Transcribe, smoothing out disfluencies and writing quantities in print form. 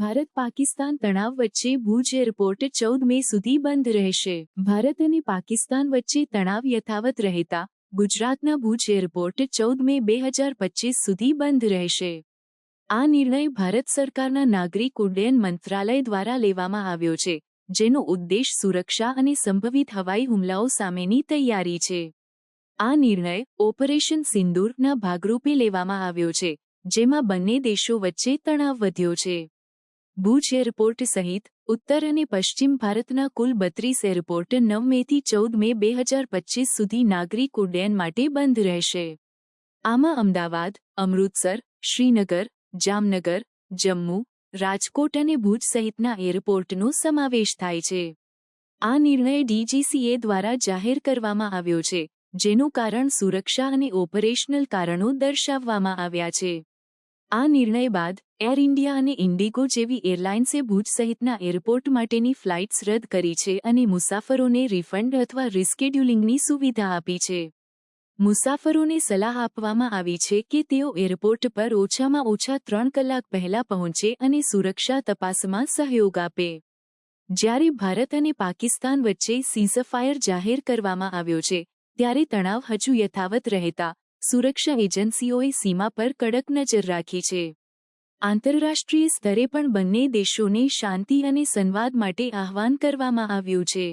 ભારત પાકિસ્તાન તણાવ વચ્ચે ભુજ એરપોર્ટ 14 મે સુધી બંધ રહેશે। ભારત અને પાકિસ્તાન વચ્ચે તણાવ યથાવત રહેતા ગુજરાતના ભુજ એરપોર્ટ 14 મે 2025 સુધી બંધ રહેશે। આ નિર્ણય ભારત સરકારના નાગરિક ઉડ્ડયન મંત્રાલય દ્વારા લેવામાં આવ્યો છે, જેનો ઉદ્દેશ સુરક્ષા અને સંભવિત હવાઈ હુમલાઓ સામેની તૈયારી છે। આ નિર્ણય ઓપરેશન સિંદૂરના ભાગરૂપે લેવામાં આવ્યો છે, જેમાં બંને દેશો વચ્ચે તણાવ વધ્યો છે। ભુજ એરપોર્ટ સહિત ઉત્તર અને પશ્ચિમ ભારતના કુલ 32 એરપોર્ટ 9 મેથી 14 મે 2025 સુધી નાગરિક ઉડ્ડયન માટે બંધ રહેશે। આમાં અમદાવાદ, અમૃતસર, શ્રીનગર, જામનગર, જમ્મુ, રાજકોટ અને ભુજ સહિતના એરપોર્ટનો સમાવેશ થાય છે। આ નિર્ણય DGCA દ્વારા જાહેર કરવામાં આવ્યો છે, જેનું કારણ સુરક્ષા અને ઓપરેશનલ કારણો દર્શાવવામાં આવ્યા છે। આ નિર્ણય બાદ એર ઇન્ડિયા અને ઇન્ડિગો જેવી એરલાઇન્સે ભુજ સહિતના એરપોર્ટ માટેની ફ્લાઇટ્સ રદ કરી છે અને મુસાફરોને રિફંડ અથવા રિસ્કેડ્યુલિંગની સુવિધા આપી છે। મુસાફરોને સલાહ આપવામાં આવી છે કે તેઓ એરપોર્ટ પર ઓછામાં ઓછા 3 કલાક પહેલા પહોંચે અને સુરક્ષા તપાસમાં સહયોગ આપે। જ્યારે ભારત અને પાકિસ્તાન વચ્ચે સીઝફાયર જાહેર કરવામાં આવ્યો છે, ત્યારે તણાવ હજુ યથાવત રહેતા સુરક્ષા એજન્સીઓએ સીમા પર કડક નજર રાખી છે। આંતરરાષ્ટ્રીય સ્તરે પણ બંને દેશોને શાંતિ અને સંવાદ માટે આહ્વાન કરવામાં આવ્યું છે।